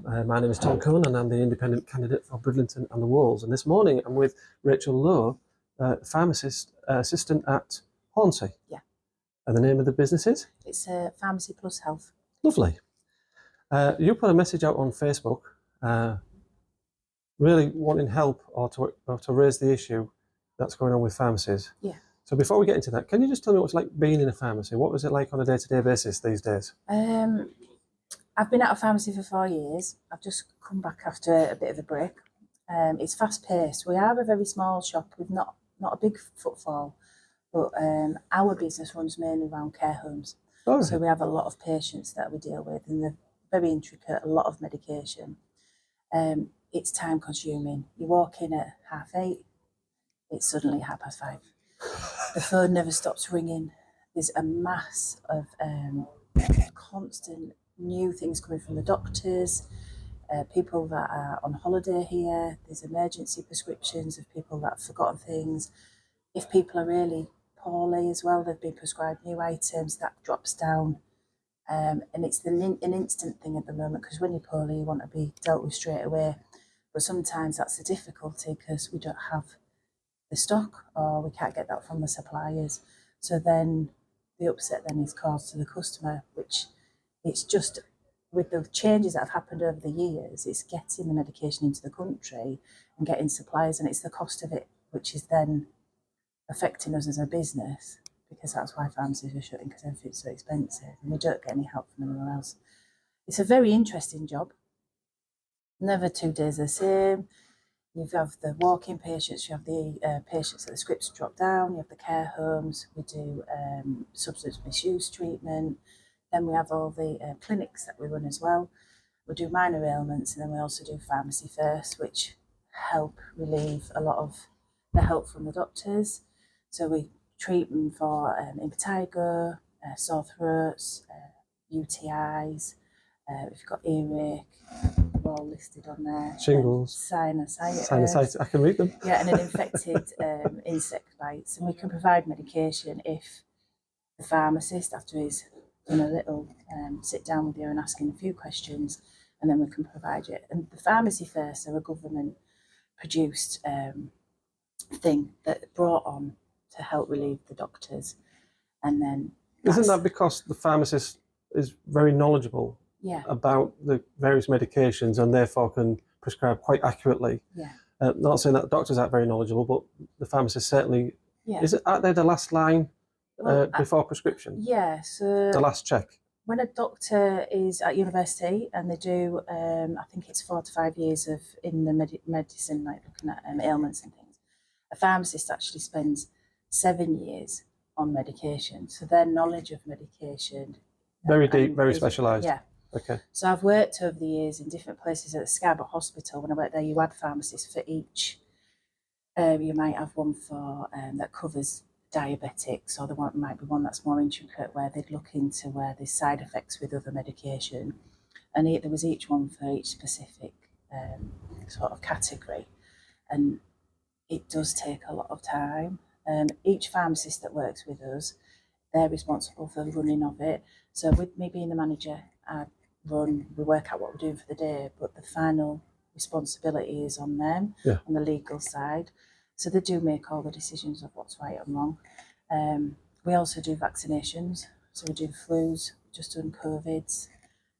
My name is Tom Cohen and I'm the independent candidate for Bridlington and the Wolds. And this morning I'm with Rachel Lowe, pharmacist assistant at Hornsea. Yeah. And the name of the business is? It's Pharmacy Plus Health. Lovely. You put a message out on Facebook really wanting help or to raise the issue that's going on with pharmacies. Yeah. So before we get into that, can you just tell me what it's like being in a pharmacy? What was it like on a day-to-day basis these days? I've been at a pharmacy for 4 years. I've just come back after a bit of a break. It's fast-paced. We are a very small shop with not a big footfall, but our business runs mainly around care homes. Oh, right. So we have a lot of patients that we deal with, and they're very intricate, a lot of medication. It's time-consuming. You walk in at 8:30, it's suddenly 5:30. The phone never stops ringing. There's a mass of constant new things coming from the doctors, people that are on holiday here. There's emergency prescriptions of people that have forgotten things. If people are really poorly as well, they've been prescribed new items, that drops down. And it's an instant thing at the moment, because when you're poorly, you want to be dealt with straight away. But sometimes that's a difficulty because we don't have the stock, or we can't get that from the suppliers. So then the upset then is caused to the customer, which it's just, with the changes that have happened over the years, it's getting the medication into the country and getting supplies, and it's the cost of it which is then affecting us as a business, because that's why pharmacies are shutting, because everything's so expensive and we don't get any help from anywhere else. It's a very interesting job. Never 2 days the same. You have the walk-in patients, you have the patients that the scripts drop down, you have the care homes, we do substance misuse treatment, then we have all the clinics that we run as well. We do minor ailments, and then we also do Pharmacy First, which help relieve a lot of the help from the doctors. So we treat them for impetigo, sore throats, UTIs, if you've got earache, they're all listed on there. Shingles. Sinusitis. I can read them. Yeah, and an infected insect bites. And we can provide medication if the pharmacist, after he's done a little sit down with you and asking a few questions, and then we can provide it. And the Pharmacy First are a government produced thing that brought on to help relieve the doctors. And then isn't that because the pharmacist is very knowledgeable about the various medications and therefore can prescribe quite accurately? Yeah. Not saying that doctors aren't very knowledgeable, but the pharmacist certainly. Yeah. Aren't they the last line before prescription? Yeah. So the last check. When a doctor is at university and they do, I think it's 4 to 5 years of in the medicine, like looking at ailments and things, a pharmacist actually spends 7 years on medication. So their knowledge of medication. Very deep, very specialised. Yeah. Okay. So I've worked over the years in different places. At Scarborough Hospital, when I worked there, you had pharmacists for each. You might have one for that covers diabetics, or there might be one that's more intricate, where they'd look into where there's side effects with other medication. And there was each one for each specific sort of category. And it does take a lot of time. Each pharmacist that works with us, they're responsible for the running of it. So with me being the manager, we work out what we're doing for the day, but the final responsibility is on them, on the legal side. So they do make all the decisions of what's right and wrong. We also do vaccinations. So we do flus, just done COVIDs.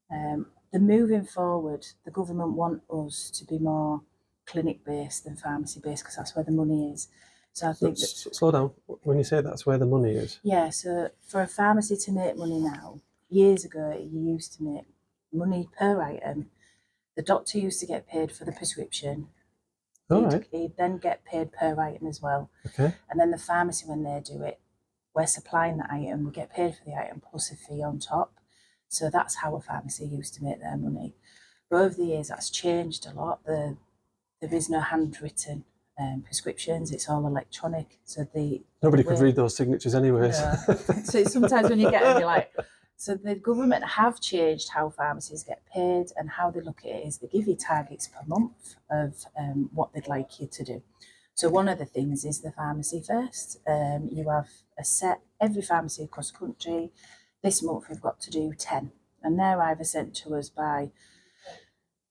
The moving forward, the government want us to be more clinic-based than pharmacy-based, because that's where the money is. So I think slow down. When you say that's where the money is. Yeah, so for a pharmacy to make money now, years ago you used to make money per item. The doctor used to get paid for the prescription. He'd then get paid per item as well. Okay. And then the pharmacy, when they do it, we're supplying the item, we get paid for the item plus a fee on top. So that's how a pharmacy used to make their money. But over the years, that's changed a lot. There is no handwritten prescriptions, it's all electronic. So nobody could read those signatures anyways. Yeah. So sometimes when you get them, you're like, so the government have changed how pharmacies get paid, and how they look at it is they give you targets per month of what they'd like you to do. So one of the things is the Pharmacy First. You have a set, every pharmacy across the country, this month we've got to do 10, and they're either sent to us by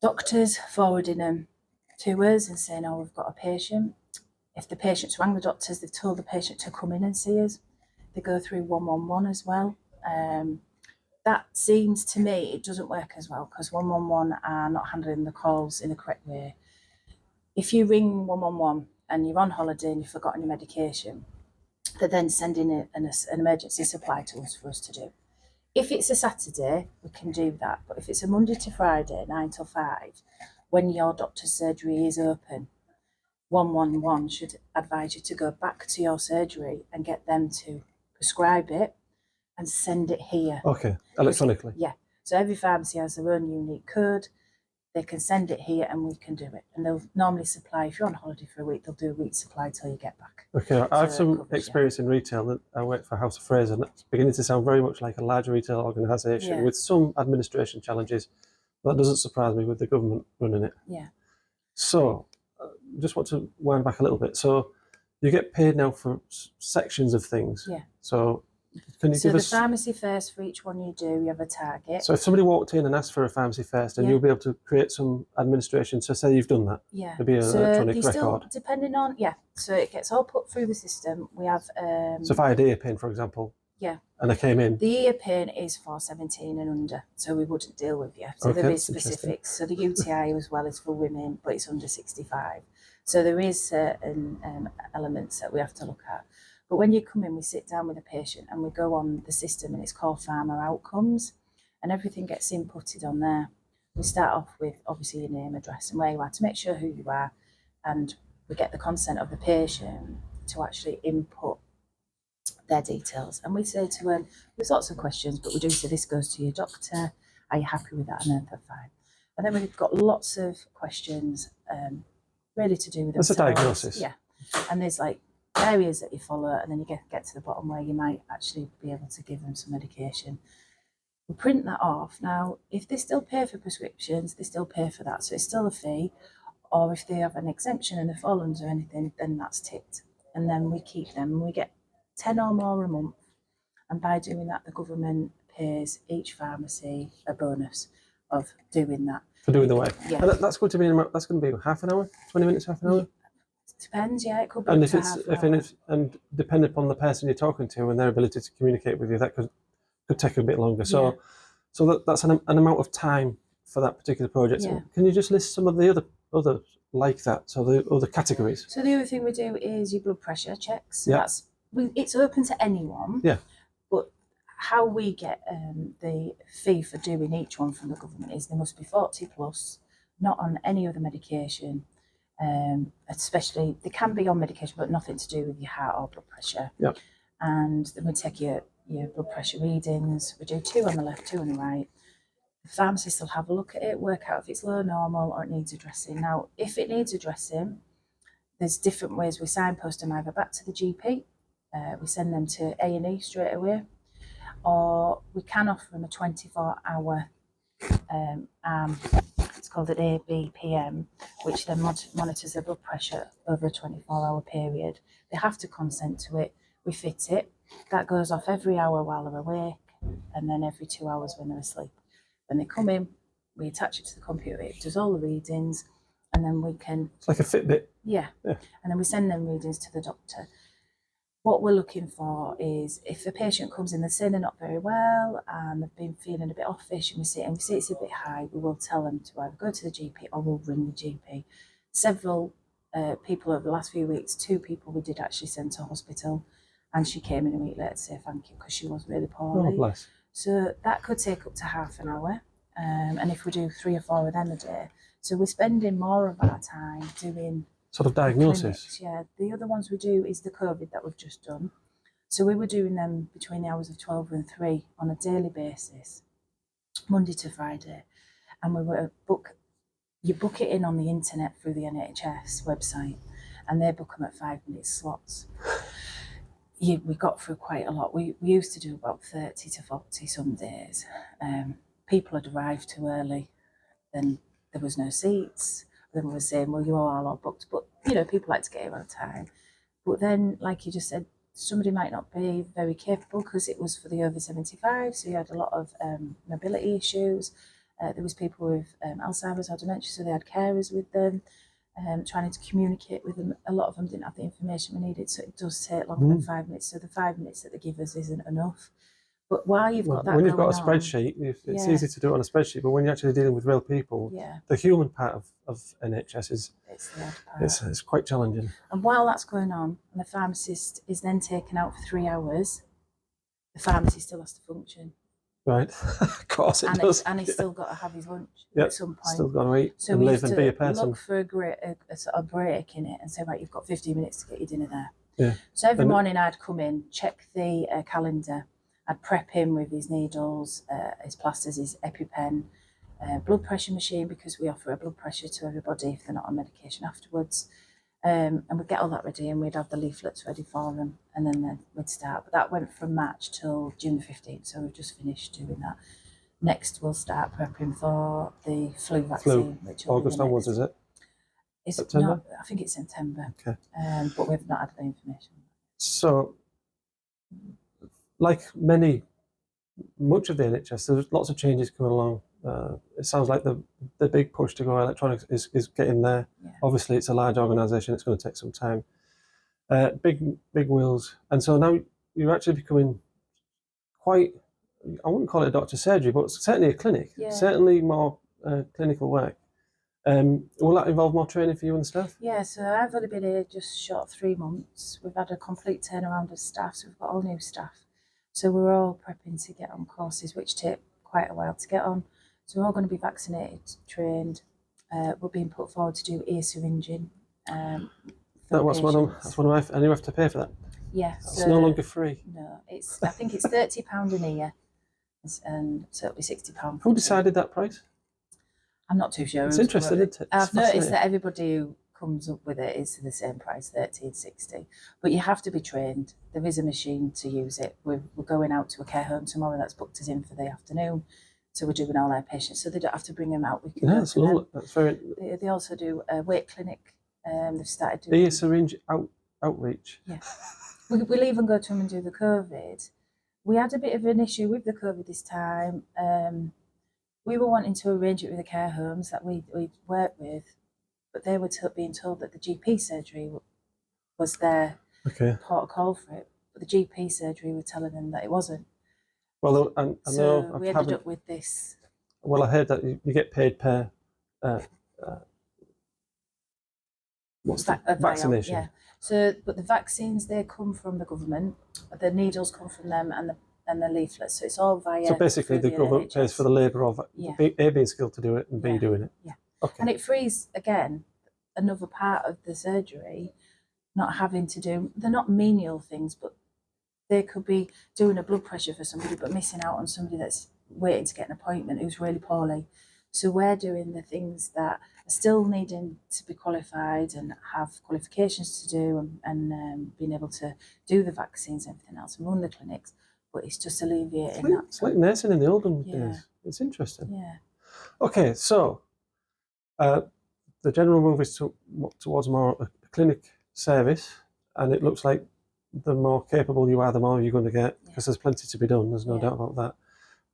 doctors forwarding them to us and saying, oh, we've got a patient. If the patient's rang the doctors, they've told the patient to come in and see us. They go through 111 as well. That seems to me, it doesn't work as well because 111 are not handling the calls in the correct way. If you ring 111 and you're on holiday and you've forgotten your medication, they're then sending an emergency supply to us for us to do. If it's a Saturday, we can do that. But if it's a Monday to Friday, 9 till 5, when your doctor's surgery is open, 111 should advise you to go back to your surgery and get them to prescribe it and send it here. Okay, electronically. Yeah. So every pharmacy has their own unique code. They can send it here and we can do it. And they'll normally supply, if you're on holiday for a week, they'll do a week's supply till you get back. Okay, I have some experience in retail. I work for House of Fraser, and it's beginning to sound very much like a large retail organisation with some administration challenges. That doesn't surprise me with the government running it. Yeah. So, just want to wind back a little bit. So, you get paid now for sections of things. Yeah. So, can you give us... So the pharmacy first, for each one you do, you have a target. So if somebody walked in and asked for a pharmacy first, and you'll be able to create some administration, so say you've done that. Yeah. There'd be an electronic record. Still, depending on, so it gets all put through the system. We have... so if I had ear pain, for example, and I came in... The ear pain is for 17 and under, so we wouldn't deal with you. So there is specifics. So the UTI as well is for women, but it's under 65. So there is certain elements that we have to look at. But when you come in, we sit down with a patient and we go on the system, and it's called Pharma Outcomes, and everything gets inputted on there. We start off with obviously your name, address, and where you are to make sure who you are, and we get the consent of the patient to actually input their details. And we say to them, there's lots of questions, but we do say this goes to your doctor. Are you happy with that? And they're fine. And then we've got lots of questions really to do with themselves. That's a diagnosis. Yeah. And there's like areas that you follow, and then you get to the bottom where you might actually be able to give them some medication. We print that off. Now, if they still pay for prescriptions, they still pay for that, so it's still a fee. Or if they have an exemption and they fall under anything, then that's ticked. And then we keep them, and we get 10 or more a month. And by doing that, the government pays each pharmacy a bonus of doing that. For doing the work. Yeah. And that's going to be half an hour, 20 minutes, half an hour? Depends, it could be. And if depending upon the person you're talking to and their ability to communicate with you, that could take a bit longer. So that's an amount of time for that particular project. Yeah. Can you just list some of the other like that? So the other categories. So the other thing we do is your blood pressure checks. So it's open to anyone. Yeah. But how we get the fee for doing each one from the government is they must be 40 plus, not on any other medication. Especially, they can be on medication, but nothing to do with your heart or blood pressure. Yeah. And then we take your blood pressure readings. We do 2 on the left, 2 on the right. The pharmacist will have a look at it, work out if it's low, normal, or it needs addressing. Now, if it needs addressing, there's different ways we signpost them either back to the GP, we send them to A&E straight away, or we can offer them a 24-hour it's called an ABPM, which then monitors their blood pressure over a 24-hour period. They have to consent to it. We fit it. That goes off every hour while they're awake, and then every 2 hours when they're asleep. When they come in, we attach it to the computer. It does all the readings, and then we can... It's like a Fitbit. Yeah. And then we send them readings to the doctor. What we're looking for is if a patient comes in, they're saying they're not very well and they've been feeling a bit offish, and we see it's a bit high, we will tell them to either go to the GP or we'll ring the GP. Several people over the last few weeks, 2 people we did actually send to hospital, and she came in a week later to say thank you because she was really poorly. Oh, bless. So that could take up to half an hour. And if we do 3 or 4 of them a day, so we're spending more of our time doing sort of diagnosis. Clinics, yeah. The other ones we do is the COVID that we've just done. So we were doing them between the hours of 12 and 3 on a daily basis, Monday to Friday. And we were you book it in on the internet through the NHS website, and they book them at 5-minute slots. We got through quite a lot. We used to do about 30 to 40 some days. People had arrived too early, then there was no seats. Then we were saying, well, you all are booked, but people like to get here on time. But then, like you just said, somebody might not be very capable because it was for the over 75, so you had a lot of mobility issues, There was people with Alzheimer's or dementia, so they had carers with them, trying to communicate with them. A lot of them didn't have the information we needed, so it does take longer than 5 minutes. So the 5 minutes that they give us isn't enough. But while you've got that when you've got a going on, spreadsheet, it's easy to do it on a spreadsheet, but when you're actually dealing with real people, the human part of NHS it's the hard part. It's quite challenging. And while that's going on, and the pharmacist is then taken out for 3 hours, the pharmacy still has to function. Right, of course it does. And he's still got to have his lunch at some point. Still got to eat and live and be a person. Look for a sort of break in it and say, right, you've got 15 minutes to get your dinner there. Yeah. So every morning I'd come in, check the calendar, I'd prep him with his needles, his plasters, his EpiPen, blood pressure machine, because we offer a blood pressure to everybody if they're not on medication afterwards. And we'd get all that ready and we'd have the leaflets ready for them, and then we'd start. But that went from March till June the 15th, so we've just finished doing that. Next we'll start prepping for the flu vaccine. Which August onwards, is it? It's September? Not, I think it's September. Okay. But we've not had the information. So, like much of the NHS, there's lots of changes coming along. It sounds like the big push to go electronic is getting there. Yeah. Obviously, it's a large organisation. It's going to take some time. Big wheels, and so now you're actually becoming quite. I wouldn't call it a doctor's surgery, but certainly a clinic. Yeah. Certainly more clinical work. Will that involve more training for you and staff? Yeah, so I've only been here just short of 3 months. We've had a complete turnaround of staff, so we've got all new staff. So we're all prepping to get on courses, which take quite a while to get on. So we're all going to be vaccinated, trained. We're being put forward to do ear syringing. That's one of my. And you have to pay for that. Yeah, it's no longer free. No, I think it's £30 an ear, and so it'll be £60. Who decided that price? I'm not too sure. It's interesting, isn't it? I've noticed that everybody who comes up with it is the same price, 30 and 60. But you have to be trained. There is a machine to use it. We're going out to a care home tomorrow that's booked us in for the afternoon. So we're doing all our patients, so they don't have to bring them out. We can that's lovely. That's very. They also do a weight clinic. They've started doing ear syringe outreach. Yeah, we'll even go to them and do the COVID. We had a bit of an issue with the COVID this time. We were wanting to arrange it with the care homes that we work with, but they were being told that the GP surgery was their port of call for it. But the GP surgery were telling them that it wasn't. Well, I know. So we ended up with this. Well, I heard that you get paid per vaccination. Yeah. So, but the vaccines, they come from the government. The needles come from them, and the leaflets. So it's all via. So basically, the government NHS. pays for the labour of A, being skilled to do it, and B, doing it. Yeah. Okay. And it frees again another part of the surgery, not having to do. They're not menial things, but they could be doing a blood pressure for somebody, but missing out on somebody that's waiting to get an appointment who's really poorly. So we're doing the things that are still needing to be qualified and have qualifications to do, and being able to do the vaccines and everything else and run the clinics. But it's just alleviating that. It's like nursing in the olden days. It's interesting. Yeah. Okay, so the general move is towards more a clinic service, and it looks like the more capable you are, the more you're going to get, because there's plenty to be done. There's no doubt about that.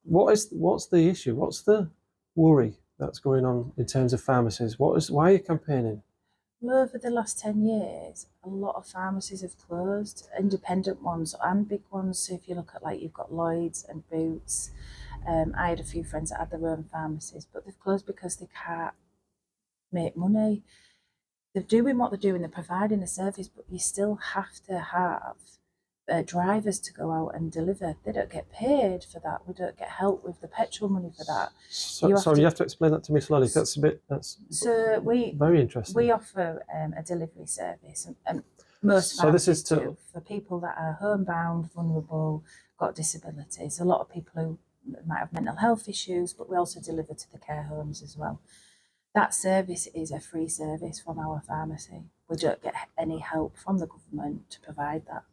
What's the issue? What's the worry that's going on in terms of pharmacies? Why are you campaigning? Well, over the last 10 years, a lot of pharmacies have closed, independent ones and big ones. So if you look at, you've got Lloyd's and Boots. I had a few friends that had their own pharmacies, but they've closed because they can't make money. They're doing what they're doing, they're providing a service, but you still have to have drivers to go out and deliver. They don't get paid for that. We don't get help with the petrol money for that. So you have to explain that to me slowly. That's very interesting. We offer a delivery service, and most pharmacies do, for people that are homebound, vulnerable, got disabilities. A lot of people who might have mental health issues, but we also deliver to the care homes as well. That service is a free service from our pharmacy. We don't get any help from the government to provide that.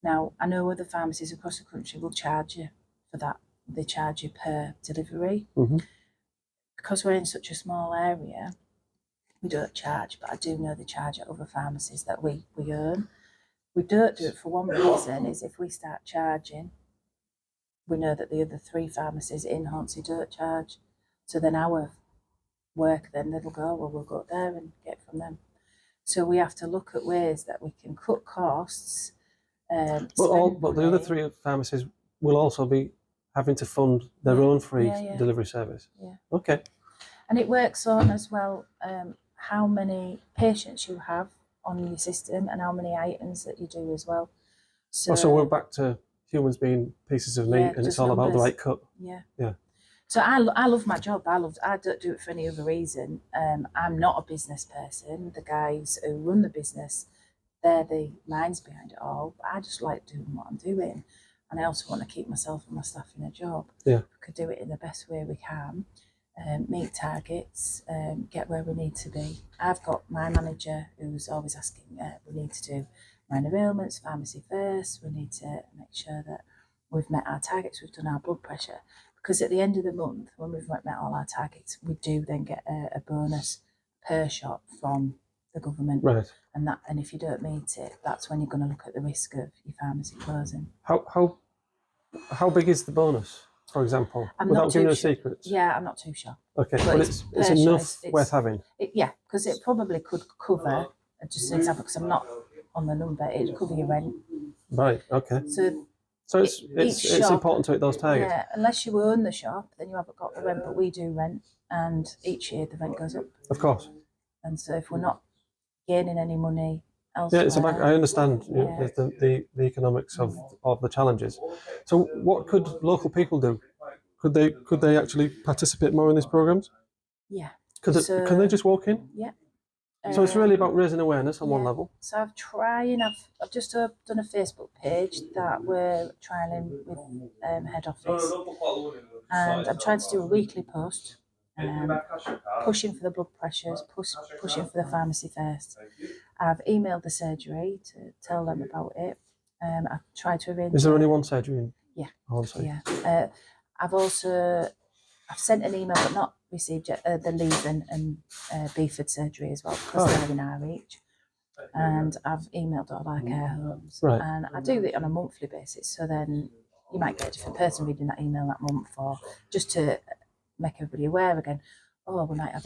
Now, I know other pharmacies across the country will charge you for that. They charge you per delivery. Mm-hmm. Because we're in such a small area, we don't charge, but I do know they charge at other pharmacies that we earn. We don't do it for one reason, is if we start charging, we know that the other 3 pharmacies in Hornsea don't charge. So then our work, then they'll go, well, we'll go there and get from them. So we have to look at ways that we can cut costs. But the other 3 pharmacies will also be having to fund their own free delivery service. Yeah. Okay. And it works on as well how many patients you have on your system and how many items that you do as well. So we're back to humans being pieces of meat, and it's all about the right cut. Yeah. Yeah. So I love my job. I don't do it for any other reason. I'm not a business person. The guys who run the business, they're the minds behind it all. But I just like doing what I'm doing. And I also want to keep myself and my staff in a job. Yeah. We could do it in the best way we can, meet targets, get where we need to be. I've got my manager who's always asking, we need to do minor ailments, pharmacy first. We need to make sure that we've met our targets, we've done our blood pressure. Because at the end of the month, when we've met all our targets, we do then get a bonus per shop from the government. Right. And if you don't meet it, that's when you're going to look at the risk of your pharmacy closing. How big is the bonus, for example? Without giving us secrets. Yeah, I'm not too sure. Okay, but it's enough worth having. Because it probably could cover, just an example, because I'm not on the number, it'd cover your rent. Right. Okay. So it's important to hit those targets. Yeah, unless you own the shop, then you haven't got the rent, but we do rent, and each year the rent goes up. Of course. And so if we're not gaining any money elsewhere, I understand the economics of the challenges. So what could local people do? Could they actually participate more in these programs? Yeah. Can they just walk in? Yeah. So it's really about raising awareness on one level. So I've just done a Facebook page that we're trialling with head office, and I'm trying to do a weekly post, pushing for the blood pressures, pushing for the pharmacy first. I've emailed the surgery to tell them about it. I've tried to arrange. Is there only one surgery in? Yeah. Hornsea? Yeah. I've sent an email but not received yet, the Leeds and Beeford surgery as well, because they're in our reach. And I've emailed all our care homes. Right. And I do it on a monthly basis, so then you might get a different person reading that email that month, or just to make everybody aware again, we might have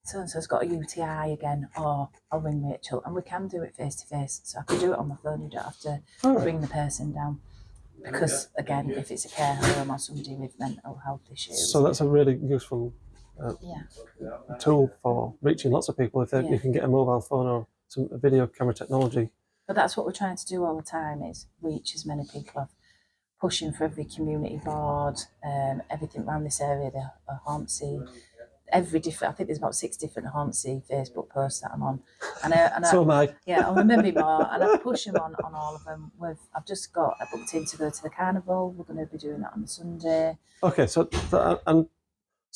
so-and-so's got a UTI again, or I'll ring Rachel. And we can do it face-to-face, so I can do it on my phone. You don't have to bring the person down. Because, again, if it's a care home or somebody with mental health issues. So that's a really useful tool for reaching lots of people if you can get a mobile phone or some video camera technology. But that's what we're trying to do all the time, is reach as many people. Pushing for every community board, everything around this area, the Hornsea. I think there's about 6 different Hornsea Facebook posts that I'm on. So am I. Yeah, I'll remember more, and I push them on all of them. I've just got a booked in to go to the carnival. We're going to be doing that on Sunday. Okay, so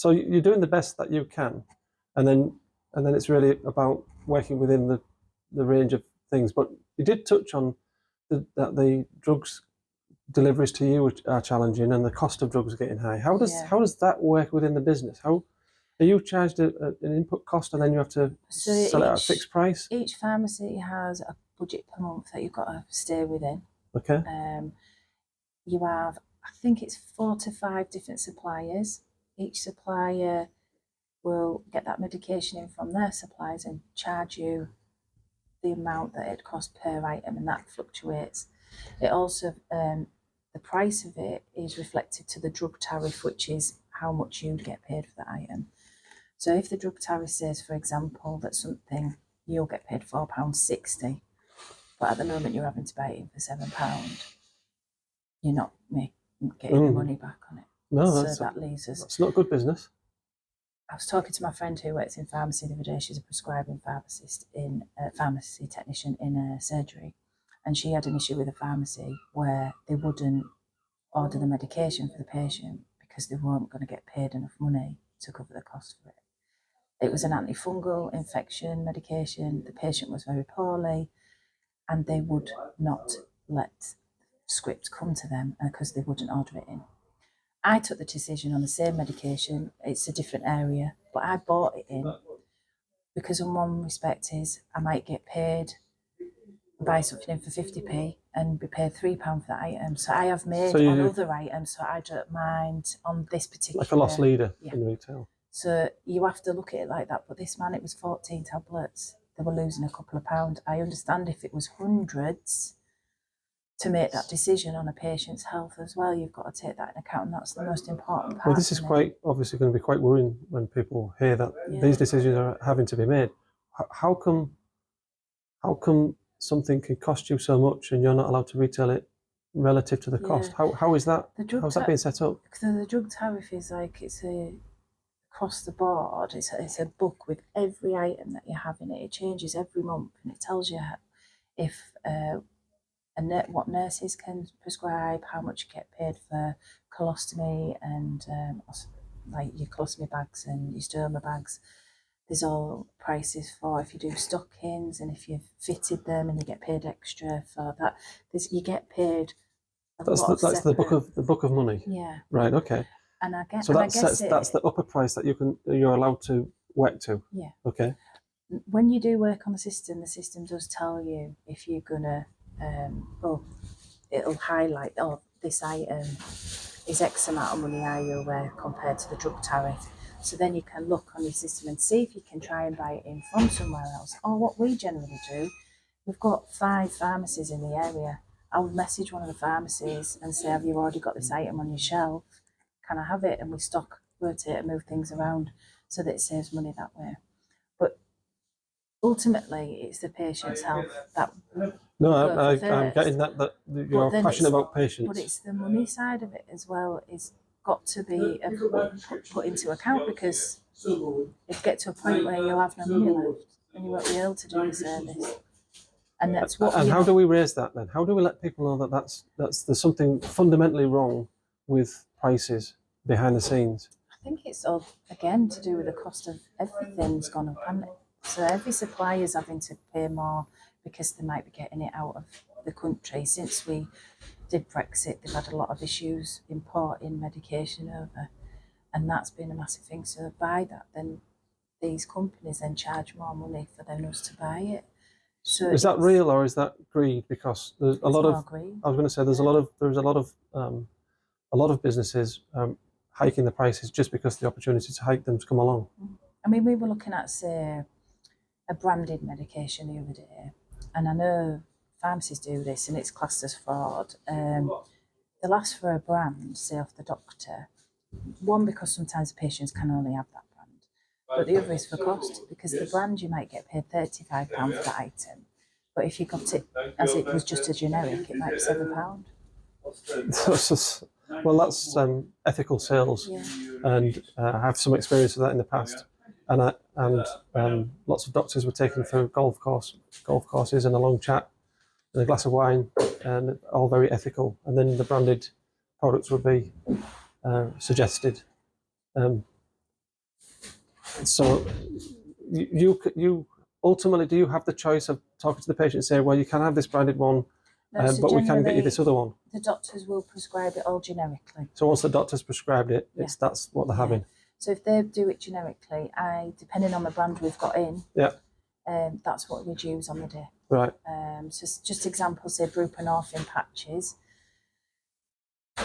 you're doing the best that you can, and then it's really about working within the range of things. But you did touch on that the drugs deliveries to you are challenging, and the cost of drugs are getting high. How does that work within the business? How are you charged an input cost, and then you have to sell it at a fixed price? Each pharmacy has a budget per month that you've got to stay within. Okay. You have, I think it's 4 to 5 different suppliers. Each supplier will get that medication in from their suppliers and charge you the amount that it costs per item, and that fluctuates. It also, the price of it is reflected to the drug tariff, which is how much you get paid for the item. So if the drug tariff says, for example, that something you'll get paid £4.60, but at the moment you're having to buy it in for £7, you're not getting the money back on it. No, that leaves us. It's not good business. I was talking to my friend who works in pharmacy the other day. She's a prescribing pharmacist pharmacy technician in a surgery, and she had an issue with a pharmacy where they wouldn't order the medication for the patient because they weren't going to get paid enough money to cover the cost for it. It was an antifungal infection medication. The patient was very poorly, and they would not let script come to them because they wouldn't order it in. I took the decision on the same medication. It's a different area, but I bought it in because in one respect is I might get paid, buy something in for 50p, and be paid £3 for that item. So I have made So on other items, so I don't mind on this particular. Like a loss leader in retail. So you have to look at it like that. But this man, it was 14 tablets. They were losing a couple of pounds. I understand if it was hundreds, to make that decision on a patient's health as well, you've got to take that into account, and that's the most important part. Well, this is quite obviously going to be quite worrying when people hear that these decisions are having to be made. How come something can cost you so much and you're not allowed to retail it relative to the cost? How is that? How's that being set up? So the drug tariff is like, it's across the board. It's a book with every item that you have in it. It changes every month, and it tells you if what nurses can prescribe, how much you get paid for colostomy and like your colostomy bags and your stoma bags. There's all prices for if you do stockings and if you've fitted them, and you get paid extra for that. You get paid That's the book of money. Yeah. Right. Okay. And I guess that's the upper price that you're allowed to work to. Yeah. Okay. When you do work on the system does tell you if you're gonna it'll highlight, this item is X amount of money are you aware compared to the drug tariff. So then you can look on your system and see if you can try and buy it in from somewhere else. Or what we generally do, we've got 5 pharmacies in the area. I would message one of the pharmacies and say, have you already got this item on your shelf? Can I have it? And we stock, rotate and move things around so that it saves money that way. But ultimately, it's the patient's health that. No, I'm getting that you're passionate about patients. But it's the money side of it as well is got to be put into account, because if you get to a point where you'll have no money left and you won't be able to do the service. And that's what. And how do we raise that then? How do we let people know that there's something fundamentally wrong with prices behind the scenes? I think it's all again to do with the cost of everything's gone up, hasn't it? So every supplier's having to pay more because they might be getting it out of the country. Since we did Brexit, they've had a lot of issues importing medication over, and that's been a massive thing. So by that, then these companies then charge more money for us to buy it. So is that real or is that greed? Because there's a lot of greed. I was going to say there's a lot of businesses hiking the prices just because the opportunity to hike them's come along. I mean, we were looking at, say, a branded medication the other day, and I know pharmacies do this and it's classed as fraud. They'll ask for a brand, say off the doctor. One, because sometimes the patients can only have that brand, but the other is for cost, because the brand you might get paid £35 for that item, but if you got it as it was just a generic, it might be £7. Well, that's ethical sales, and I have some experience of that in the past. And lots of doctors were taken through golf courses and a long chat and a glass of wine, and all very ethical. And then the branded products would be suggested. So you ultimately, do you have the choice of talking to the patient and say, well, you can have this branded one, but we can get you this other one? The doctors will prescribe it all generically. So once the doctor's prescribed it, that's what they're having. So if they do it generically, depending on the brand we've got in, that's what we'd use on the day. Right. So just examples, say buprenorphine patches.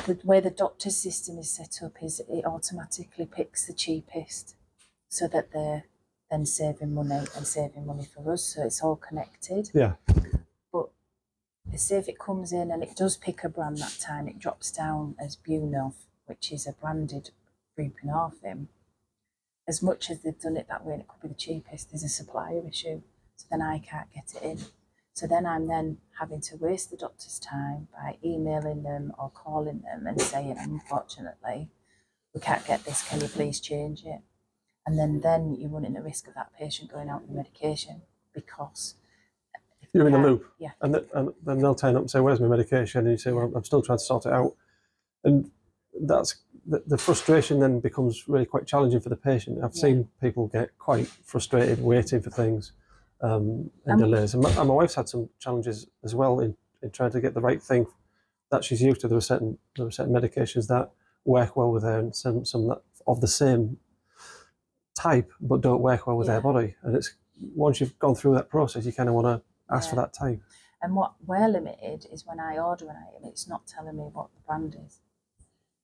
The way the doctor's system is set up is it automatically picks the cheapest, so that they're then saving money for us. So it's all connected. Yeah. But say if it comes in and it does pick a brand that time, it drops down as Bunov, which is a branded buprenorphine. As much as they've done it that way and it could be the cheapest, there's a supplier issue. So then I can't get it in. So then I'm then having to waste the doctor's time by emailing them or calling them and saying, unfortunately, we can't get this, can you please change it? And then you're running the risk of that patient going out with medication, because you're in the loop. Yeah. And then they'll turn up and say, where's my medication? And you say, well, I'm still trying to sort it out. And that's the frustration then becomes really quite challenging for the patient. I've seen people get quite frustrated waiting for things and delays. And my wife's had some challenges as well in trying to get the right thing that she's used to. There were certain medications that work well with her, and some that of the same type but don't work well with their body. And it's once you've gone through that process, you kind of want to ask for that type. And what we're limited is when I order an item, it's not telling me what the brand is.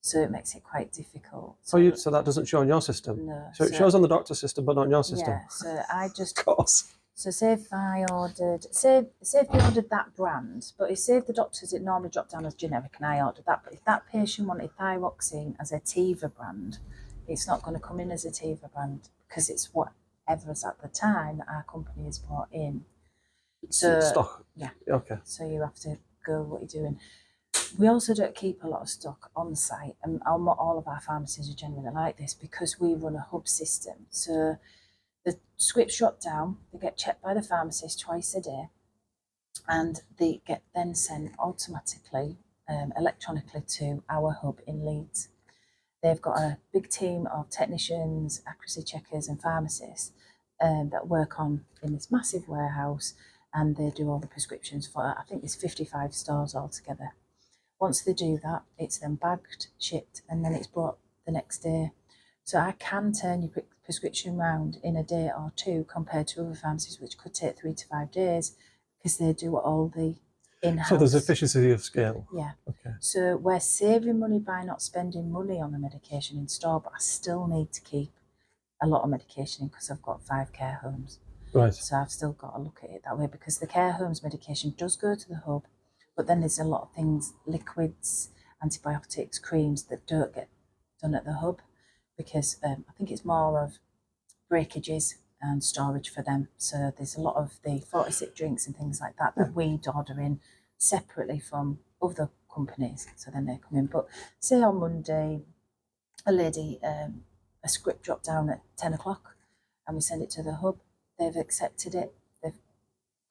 So it makes it quite difficult. So, so that doesn't show on your system? No. So it shows on the doctor's system, but not on your system? Yeah, so I just... Of course. So say if I ordered, say if they ordered that brand, but say if the doctors, it normally dropped down as generic and I ordered that, but if that patient wanted thyroxine as a Tiva brand, it's not going to come in as a Tiva brand because it's whatever's at the time that our company has brought in. So stock. Yeah. Okay. So you have to go what you're doing. We also don't keep a lot of stock on site, and all of our pharmacies are generally like this because we run a hub system. So the scripts drop down, they get checked by the pharmacist twice a day, and they get then sent automatically, electronically to our hub in Leeds. They've got a big team of technicians, accuracy checkers and pharmacists that work in this massive warehouse, and they do all the prescriptions for, I think there's 55 stores altogether. Once they do that, it's then bagged, shipped, and then it's brought the next day. So I can turn your prescription round in a day or two compared to other pharmacies, which could take 3 to 5 days because they do all the in-house. So there's efficiency of scale. Yeah. Okay. So we're saving money by not spending money on the medication in store, but I still need to keep a lot of medication in because I've got 5 care homes. Right. So I've still got to look at it that way because the care homes medication does go to the hub, but then there's a lot of things, liquids, antibiotics, creams that don't get done at the hub because I think it's more of breakages and storage for them. So there's a lot of the 40-sip drinks and things like that that we'd order in separately from other companies. So then they come in. But say on Monday, a lady, a script dropped down at 10 o'clock and we send it to the hub. They've accepted it. They've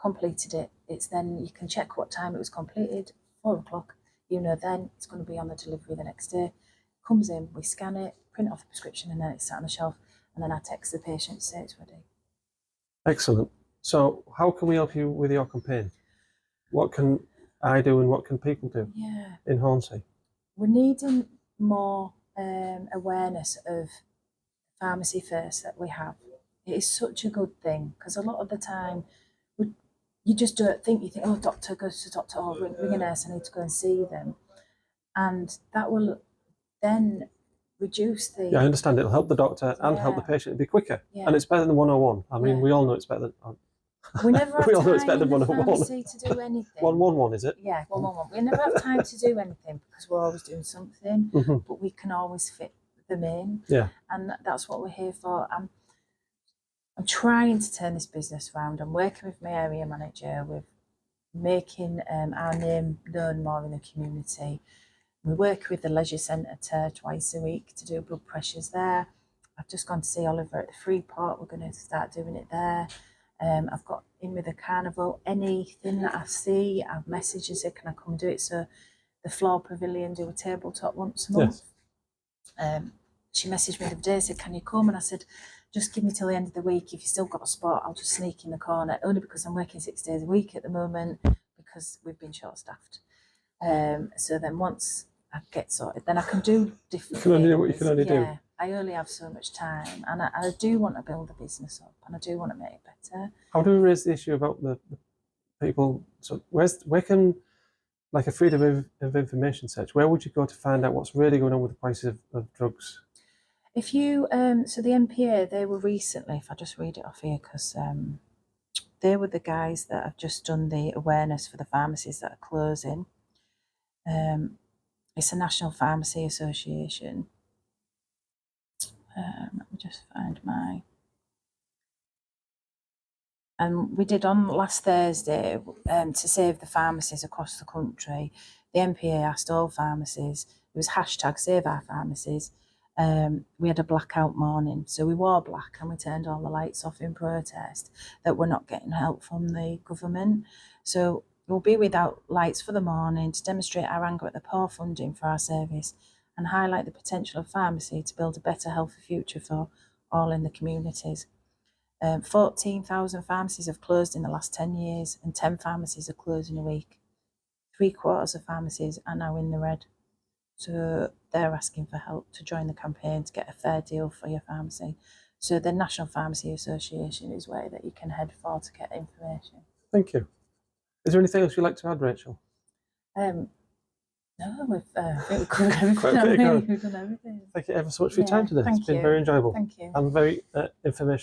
completed it. It's then you can check what time it was completed, 4 o'clock. You know then it's going to be on the delivery the next day. Comes in, we scan it, print off the prescription, and then it's sat on the shelf. And then I text the patient to say it's ready. Excellent. So how can we help you with your campaign? What can I do and what can people do in Hornsea? We're needing more awareness of pharmacy first that we have. It is such a good thing because a lot of the time you just don't think, you think, oh, doctor, goes to doctor, or ring a nurse, I need to go and see them. And that will then reduce the... Yeah, I understand. It'll help the doctor and help the patient. It'll be quicker. Yeah. And it's better than 101. I mean, we all know it's better than... We never have we all know time it's better than in the 101. pharmacy to do anything. 111, is it? Yeah, 111. We never have time to do anything because we're always doing something, but we can always fit them in. Yeah. And that's what we're here for. I'm trying to turn this business around. I'm working with my area manager with making our name known more in the community. We work with the leisure centre twice a week to do blood pressures there. I've just gone to see Oliver at the Freeport. We're going to start doing it there. I've got in with the carnival. Anything that I see, I've messaged and said, can I come do it? So the Floor Pavilion do a tabletop once a month. Yes. She messaged me the other day, said, can you come? And I said, just give me till the end of the week. If you still got a spot, I'll just sneak in the corner, only because I'm working 6 days a week at the moment because we've been short-staffed. So then once I get sorted, then I can do different things. You can only do what you can only do. I only have so much time, and I do want to build a business up, and I do want to make it better. How do we raise the issue about the people? So where can, like a freedom of information search, where would you go to find out what's really going on with the prices of drugs? If you, so the MPA, they were recently, if I just read it off here, because they were the guys that have just done the awareness for the pharmacies that are closing. It's a National Pharmacy Association. Let me just find my... And we did on last Thursday to save the pharmacies across the country. The MPA asked all pharmacies, it was hashtag Save Our Pharmacies. We had a blackout morning, so we wore black and we turned all the lights off in protest that we're not getting help from the government. So we'll be without lights for the morning to demonstrate our anger at the poor funding for our service and highlight the potential of pharmacy to build a better, healthy future for all in the communities. 14,000 pharmacies have closed in the last 10 years and 10 pharmacies are closing a week. 3/4 of pharmacies are now in the red. So they're asking for help to join the campaign to get a fair deal for your pharmacy. So the National Pharmacy Association is where that you can head for to get information. Thank you. Is there anything else you'd like to add, Rachel? No, I think we've covered everything. haven't we? We've done everything. Thank you ever so much for your time today. Thank It's been you. very enjoyable. Thank you. And very informational.